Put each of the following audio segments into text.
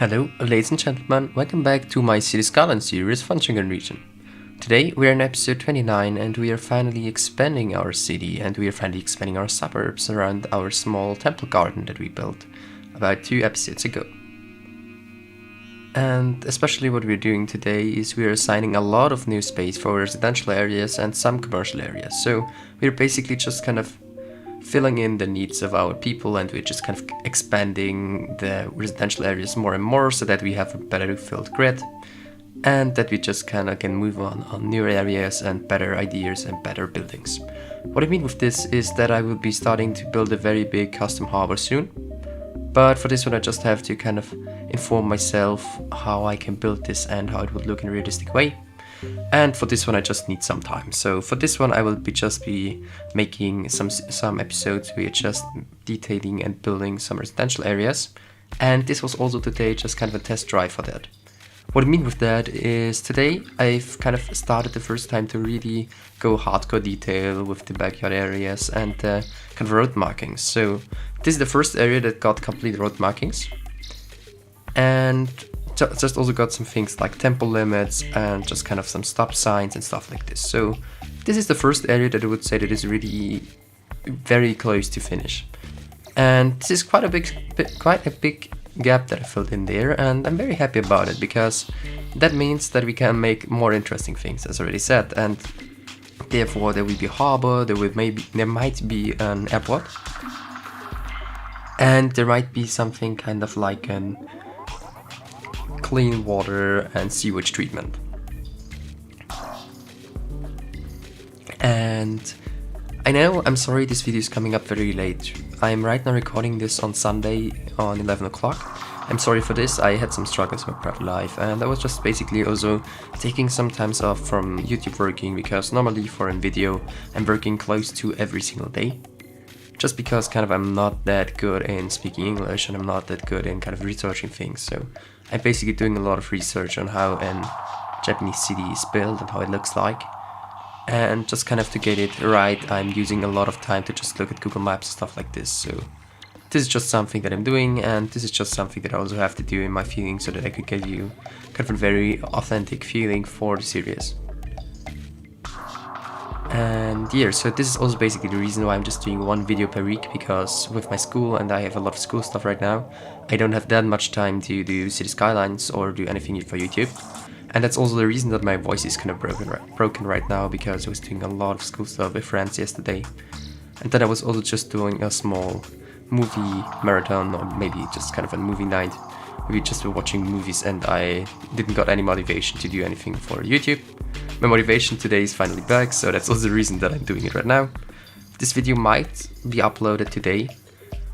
Hello, ladies and gentlemen, welcome back to my City Skylines series, Fangchenggang region. Today we are in episode 29 and we are finally expanding our city and we are finally expanding our suburbs around our small temple garden that we built about 2 episodes ago. And especially what we're doing today is we're assigning a lot of new space for residential areas and some commercial areas. So we're basically just kind of filling in the needs of our people, and we're just kind of expanding the residential areas more and more so that we have a better filled grid and that we just kind of can move on newer areas and better ideas and better buildings. What I mean with this is that I will be starting to build a very big custom harbor soon, but for this one I just have to kind of inform myself how I can build this and how it would look in a realistic way. And for this one I just need some time. So for this one I will just be making some episodes where just detailing and building some residential areas. And this was also today just kind of a test drive for that. What I mean with that is today I've kind of started the first time to really go hardcore detail with the backyard areas and kind of road markings. So this is the first area that got complete road markings. And just also got some things like temple limits and just kind of some stop signs and stuff like this. So this is the first area that I would say that is really very close to finish. And this is quite a big gap that I filled in there, and I'm very happy about it because that means that we can make more interesting things, as I already said, and therefore there will be a harbor, there might be an airport, and there might be something kind of like an clean water and sewage treatment. And I know, I'm sorry this video is coming up very late. I'm right now recording this on Sunday on 11 o'clock. I'm sorry for this, I had some struggles with my private life and I was just basically also taking some time off from YouTube working because normally for a video I'm working close to every single day. Just because kind of I'm not that good in speaking English and I'm not that good in kind of researching things, so I'm basically doing a lot of research on how a Japanese city is built and how it looks like. And just kind of to get it right, I'm using a lot of time to just look at Google Maps and stuff like this. So this is just something that I'm doing, and this is just something that I also have to do in my feeling so that I could give you kind of a very authentic feeling for the series. And yeah, so this is also basically the reason why I'm just doing 1 video per week, because with my school and I have a lot of school stuff right now, I don't have that much time to do City Skylines or do anything for YouTube. And that's also the reason that my voice is kind of broken right now, because I was doing a lot of school stuff with friends yesterday. And then I was also just doing a small movie marathon, or maybe just kind of a movie night. We just were watching movies and I didn't got any motivation to do anything for YouTube. My motivation today is finally back, so that's also the reason that I'm doing it right now. This video might be uploaded today,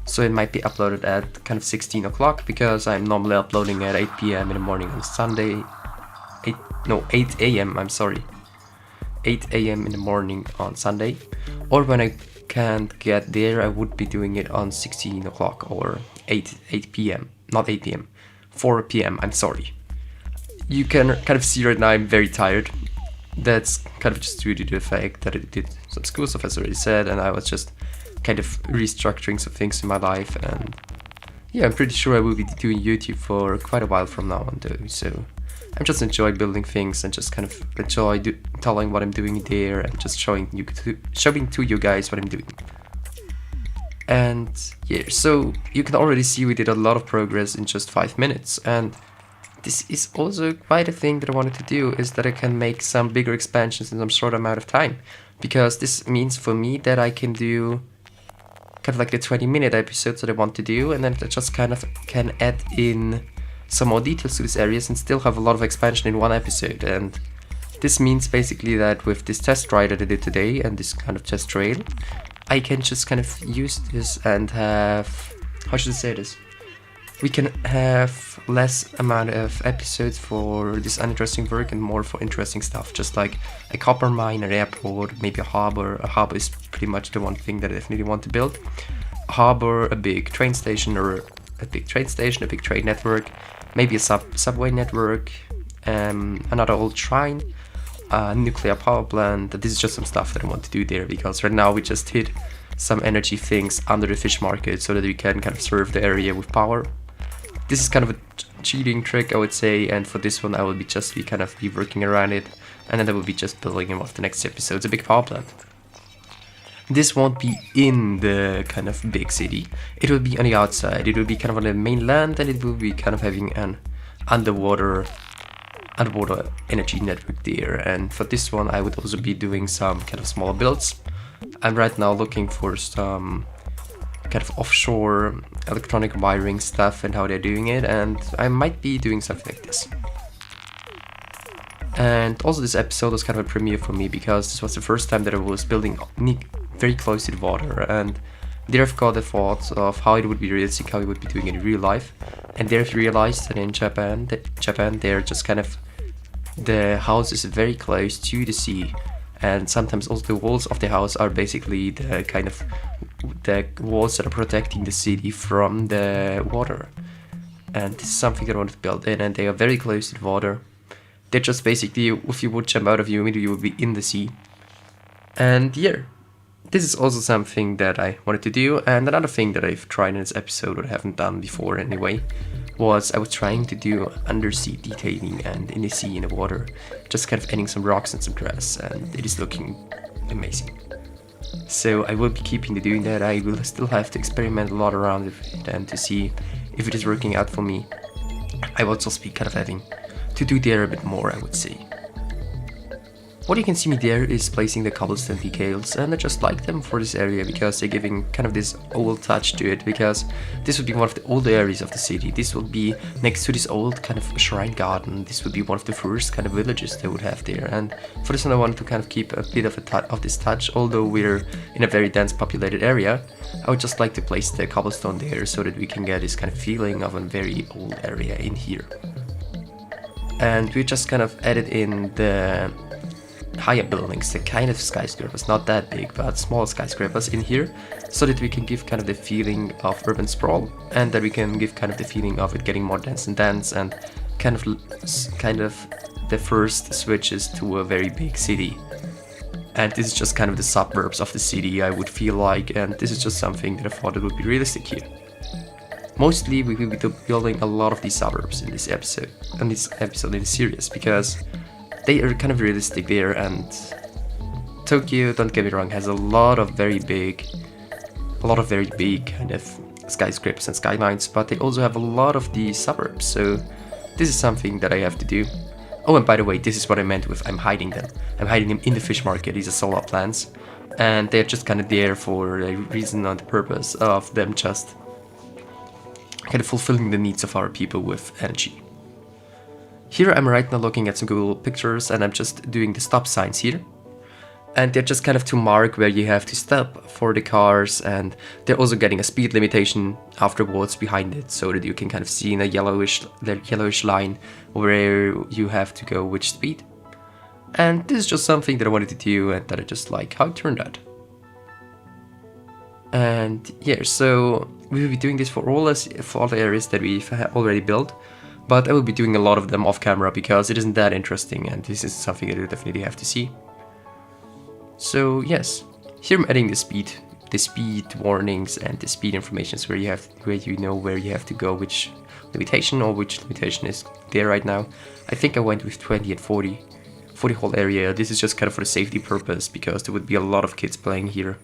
so it might be uploaded at kind of 16 o'clock, because I'm normally uploading at 8 PM in the morning on Sunday. 8 AM, I'm sorry. 8 AM in the morning on Sunday. Or when I can't get there, I would be doing it on 16 o'clock or 8 PM. Not 8 PM. 4 PM, I'm sorry. You can kind of see right now I'm very tired. That's kind of just due to the fact that I did some school stuff, as I already said, and I was just kind of restructuring some things in my life. And yeah, I'm pretty sure I will be doing YouTube for quite a while from now on though, so I'm just enjoying building things and just kind of enjoy telling what I'm doing there and just showing to you guys what I'm doing. And yeah, so you can already see we did a lot of progress in just 5 minutes, and this is also quite a thing that I wanted to do, is that I can make some bigger expansions in some short amount of time, because this means for me that I can do kind of like the 20-minute episodes that I want to do, and then I just kind of can add in some more details to these areas and still have a lot of expansion in one episode. And this means basically that with this test ride that I did today and this kind of test trail, I can just kind of use this and have, how should I say this? We can have less amount of episodes for this uninteresting work and more for interesting stuff, just like a copper mine, an airport, maybe a harbor. A harbor is pretty much the one thing that I definitely want to build. A harbor, a big train station, or a big train network, maybe a subway network, another old shrine, a nuclear power plant. This is just some stuff that I want to do there, because right now we just hit some energy things under the fish market so that we can kind of serve the area with power. This is kind of cheating trick, I would say, and for this one I will be kind of working around it, and then I will be just building him off the next episode. It's a big power plant. This won't be in the kind of big city, it will be on the outside, it will be kind of on the mainland, and it will be kind of having an underwater energy network there. And for this one I would also be doing some kind of smaller builds. I'm right now looking for some kind of offshore electronic wiring stuff and how they're doing it, and I might be doing something like this. And also this episode was kind of a premiere for me because this was the first time that I was building very close to the water, and there I've got the thought of how it would be realistic, how it would be doing it in real life. And there I've realized that in Japan they're just kind of, the house is very close to the sea, and sometimes also the walls of the house are basically the kind of the walls that are protecting the city from the water. And this is something that I wanted to build in, and they are very close to the water. They're just basically, if you would jump out of you immediately, you would be in the sea. And yeah, this is also something that I wanted to do. And another thing that I've tried in this episode, or haven't done before anyway, was I was trying to do undersea detailing and in the sea, in the water, just kind of adding some rocks and some grass, and it is looking amazing. So I will be keeping doing that. I will still have to experiment a lot around it and to see if it is working out for me. I will also be kind of having to do there a bit more, I would say. What you can see me there is placing the cobblestone decals, and I just like them for this area because they're giving kind of this old touch to it, because this would be one of the older areas of the city. This will be next to this old kind of shrine garden. This would be one of the first kind of villages they would have there, and for this one I wanted to kind of keep a bit of this touch. Although we're in a very dense populated area, I would just like to place the cobblestone there so that we can get this kind of feeling of a very old area in here. And we just kind of added in the higher buildings, the kind of skyscrapers, not that big but small skyscrapers in here, so that we can give kind of the feeling of urban sprawl, and that we can give kind of the feeling of it getting more dense and kind of the first switches to a very big city. And this is just kind of the suburbs of the city, I would feel like, and this is just something that I thought it would be realistic here. Mostly we will be building a lot of these suburbs in this episode, in this series, because they are kind of realistic there. And Tokyo, don't get me wrong, has a lot of very big kind of skyscrapers and skylines, but they also have a lot of these suburbs, so this is something that I have to do. Oh, and by the way, this is what I meant with I'm hiding them. I'm hiding them in the fish market. These are solar plants, and they're just kind of there for a reason and the purpose of them just kind of fulfilling the needs of our people with energy. Here I'm right now looking at some Google pictures, and I'm just doing the stop signs here. And they're just kind of to mark where you have to stop for the cars, and they're also getting a speed limitation afterwards behind it, so that you can kind of see in a yellowish line where you have to go which speed. And this is just something that I wanted to do, and that I just like how it turned out. And yeah, so we will be doing this for all the areas that we've already built. But I will be doing a lot of them off camera because it isn't that interesting, and this is something that you definitely have to see. So yes, here I'm adding the speed warnings and the speed information, where you know where you have to go, which limitation is there right now. I think I went with 20 and 40 for the whole area. This is just kind of for the safety purpose, because there would be a lot of kids playing here,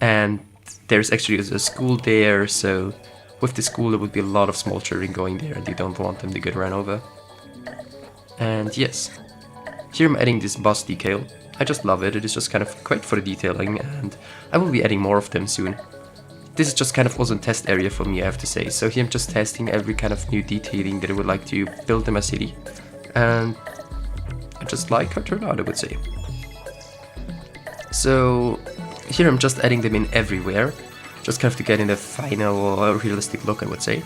and there's actually a school there, so with the school there would be a lot of small children going there, and you don't want them to get run over. And yes, here I'm adding this bus decal. I just love it. It is just kind of great for the detailing, and I will be adding more of them soon. This is just kind of also a test area for me, I have to say. So here I'm just testing every kind of new detailing that I would like to build in my city, and I just like how it turned out, I would say. So here I'm just adding them in everywhere, just kind of to get in the final realistic look, I would say.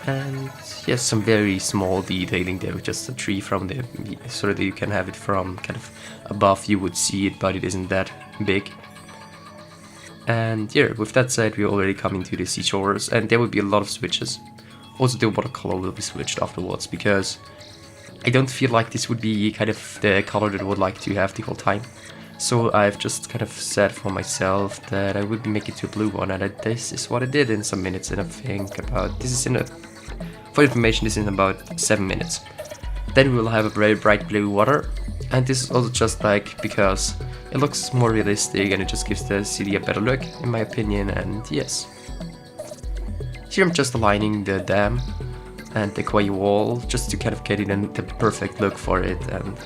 And yes, some very small detailing there with just a tree from the, so that you can have it from kind of above, you would see it, but it isn't that big. And yeah, with that said, we're already coming to the seashores, and there will be a lot of switches. Also the water color will be switched afterwards, because I don't feel like this would be kind of the color that I would like to have the whole time. So I've just kind of said for myself that I would make it to a blue one, and this is what I did in some minutes. And I think about, this is in a For information, this is in about 7 minutes. Then we will have a very bright blue water, and this is also just like because it looks more realistic and it just gives the city a better look, in my opinion. And yes, here I'm just aligning the dam and the quay wall just to kind of get it in the perfect look for it. And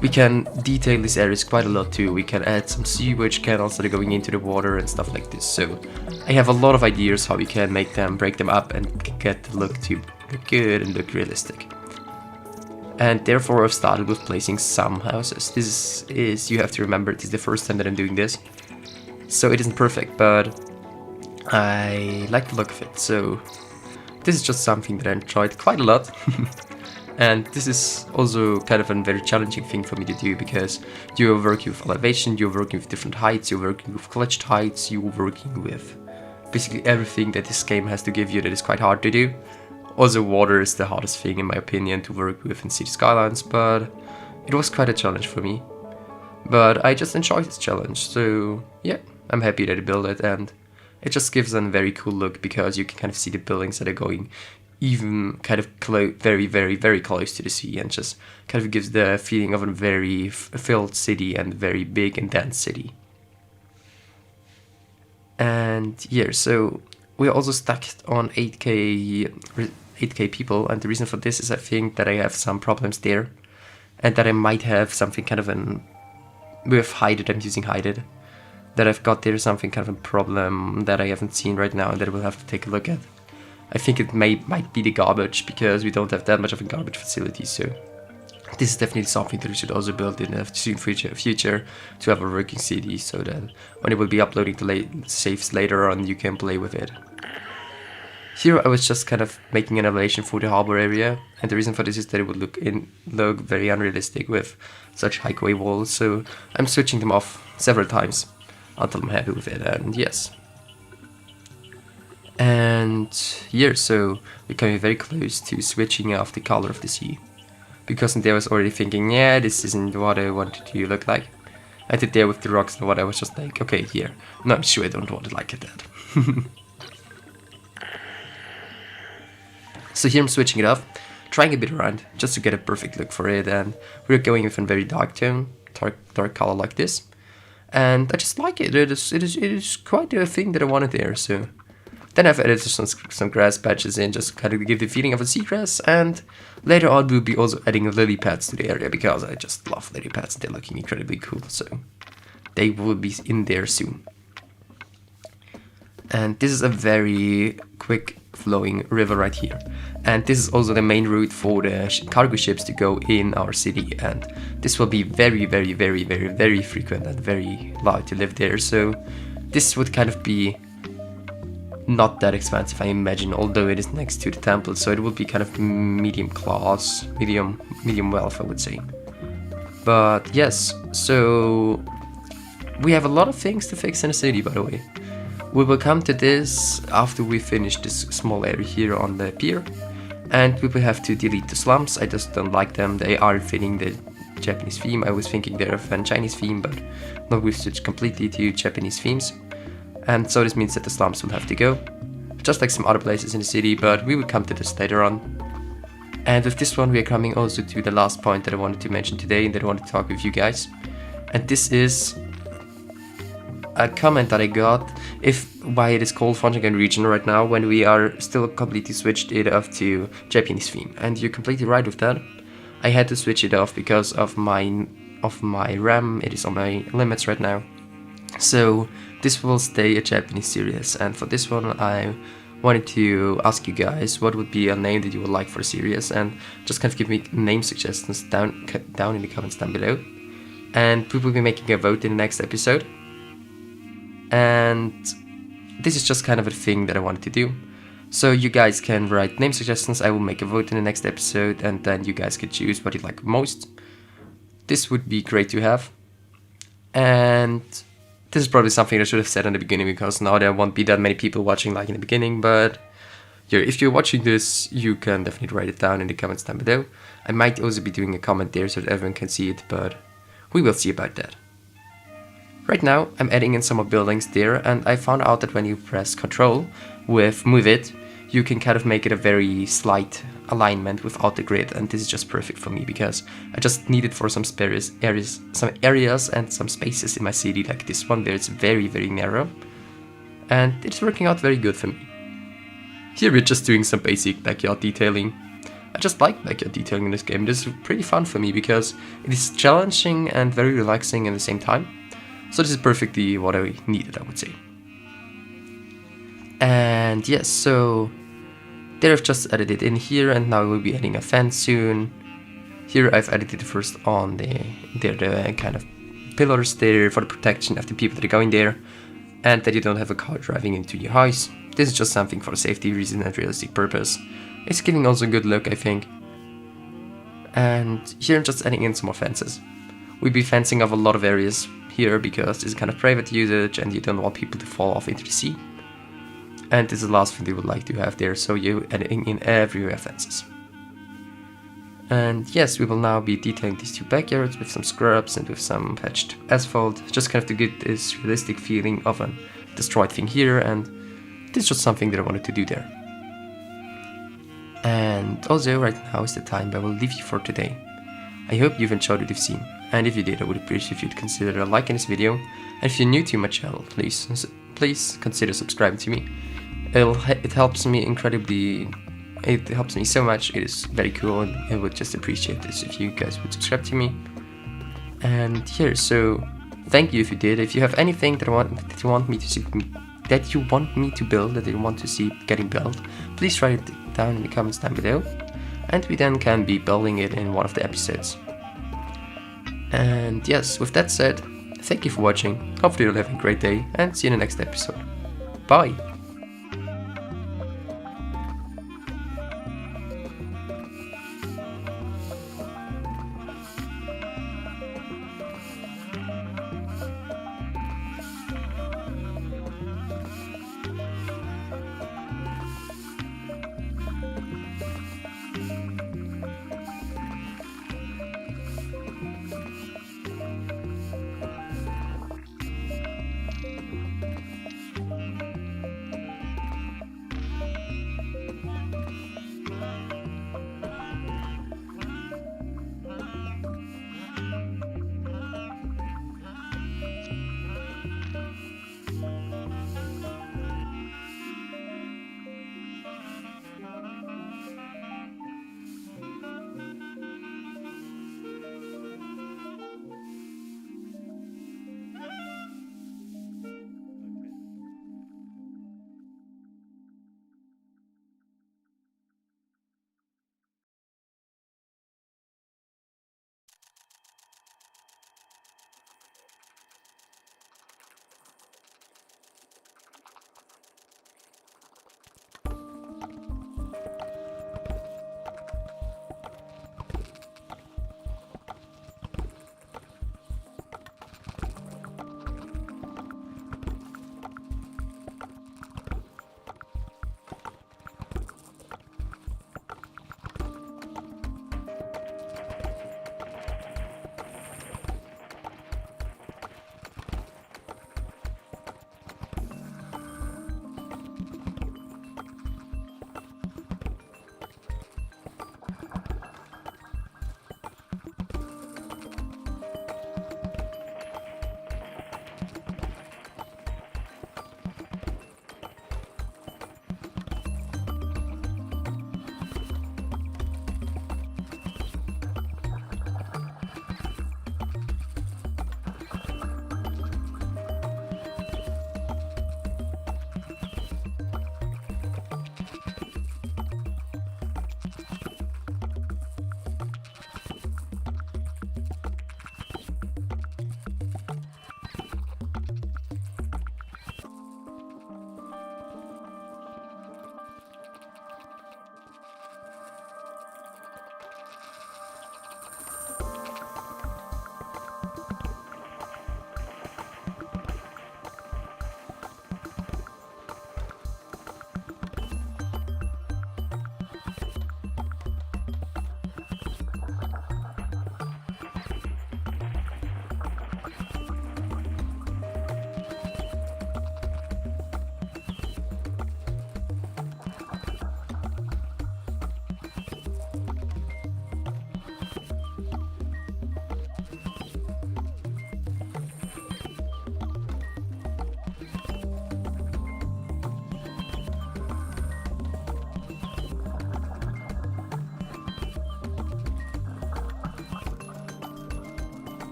we can detail these areas quite a lot too. We can add some sewage canals that are going into the water and stuff like this. So I have a lot of ideas how we can make them, break them up and get the look to look good and look realistic. And therefore I've started with placing some houses. This is, you have to remember, it is the first time that I'm doing this. So it isn't perfect, but I like the look of it. So this is just something that I enjoyed quite a lot. And this is also kind of a very challenging thing for me to do, because you're working with elevation, you're working with different heights, you're working with glitched heights, you're working with basically everything that this game has to give you that is quite hard to do. Also, water is the hardest thing in my opinion to work with in City Skylines, but it was quite a challenge for me. But I just enjoyed this challenge, so yeah, I'm happy that I built it, and it just gives a very cool look because you can kind of see the buildings that are going even kind of very, very, very close to the sea, and just kind of gives the feeling of a very filled city and very big and dense city. And yeah, so we're also stuck on 8k people, and the reason for this is I think that I have some problems there, and that I might have something kind of with hided, I'm using hided, that I've got there something kind of a problem that I haven't seen right now and that we'll have to take a look at. I think it might be the garbage, because we don't have that much of a garbage facility, so this is definitely something that we should also build in the soon future to have a working city, so that when it will be uploading the saves later on, you can play with it. Here I was just kind of making an elevation for the harbor area, and the reason for this is that it would look very unrealistic with such high quay walls, so I'm switching them off several times until I'm happy with it, and yes. And here, so we're coming very close to switching off the color of the sea, because there I was already thinking, yeah, this isn't what I wanted to look like. I did there with the rocks and what I was just like, okay, here, no, I'm sure I don't want it like that. So here I'm switching it off, trying a bit around just to get a perfect look for it, and we're going with a very dark tone, dark color like this, and I just like it. It is quite a thing that I wanted there. So then I've added some grass patches in, just kind of give the feeling of a seagrass, and later on we'll be also adding lily pads to the area, because I just love lily pads. They're looking incredibly cool, so they will be in there soon. And this is a very quick flowing river right here, and this is also the main route for the cargo ships to go in our city, and this will be very, very, very, very, very frequent and very loud to live there. So this would kind of be not that expensive, I imagine, although it is next to the temple, so it will be kind of medium class, medium wealth, I would say. But yes, so we have a lot of things to fix in the city, by the way. We will come to this after we finish this small area here on the pier, and we will have to delete the slums. I just don't like them. They aren't fitting the Japanese theme. I was thinking they're a Chinese theme, but now we've switched completely to Japanese themes, and so this means that the slums will have to go, just like some other places in the city, but we will come to this later on. And with this one we are coming also to the last point that I wanted to mention today and that I wanted to talk with you guys, and this is a comment that I got why it is called Fangchenggang region right now when we are still completely switched it off to Japanese theme. And you're completely right with that. I had to switch it off because of my RAM. It is on my limits right now, so this will stay a Japanese series. And for this one I wanted to ask you guys what would be a name that you would like for a series, and just kind of give me name suggestions down in the comments down below, and we will be making a vote in the next episode. And this is just kind of a thing that I wanted to do. So you guys can write name suggestions, I will make a vote in the next episode, and then you guys can choose what you like most. This would be great to have. And this is probably something I should have said in the beginning, because now there won't be that many people watching like in the beginning, but yeah, if you're watching this, you can definitely write it down in the comments down below. I might also be doing a comment there so that everyone can see it, but we will see about that. Right now I'm adding in some more buildings there, and I found out that when you press Ctrl with move it, you can kind of make it a very slight alignment without the grid, and this is just perfect for me because I just need it for some areas and some spaces in my city, like this one where it's very, very narrow, and it's working out very good for me. Here we're just doing some basic backyard detailing. I just like backyard detailing in this game. This is pretty fun for me because it is challenging and very relaxing at the same time. So this is perfectly what I needed, I would say. And yes, so there I've just added it in here, and now we'll be adding a fence soon. Here I've added it first on the kind of pillars there for the protection of the people that are going there, and that you don't have a car driving into your house. This is just something for safety reason and realistic purpose. It's giving also a good look, I think. And here I'm just adding in some more fences. We'll be fencing off a lot of areas here because this is kind of private usage and you don't want people to fall off into the sea. And this is the last thing they would like to have there, so you're adding in everywhere fences. And yes, we will now be detailing these two backyards with some scrubs and with some patched asphalt, just kind of to get this realistic feeling of a destroyed thing here, and this is just something that I wanted to do there. And also right now is the time I will leave you for today. I hope you've enjoyed what you've seen, and if you did, I would appreciate if you'd consider liking this video, and if you're new to my channel, please consider subscribing to me. It helps me incredibly, it helps me so much, it is very cool, and I would just appreciate this if you guys would subscribe to me. And here, so thank you if you did. If you have anything that you want me to see, that you want me to build, that you want to see getting built, please write it down in the comments down below, and we then can be building it in one of the episodes. And yes, with that said, thank you for watching, hopefully you'll have a great day, and see you in the next episode. Bye!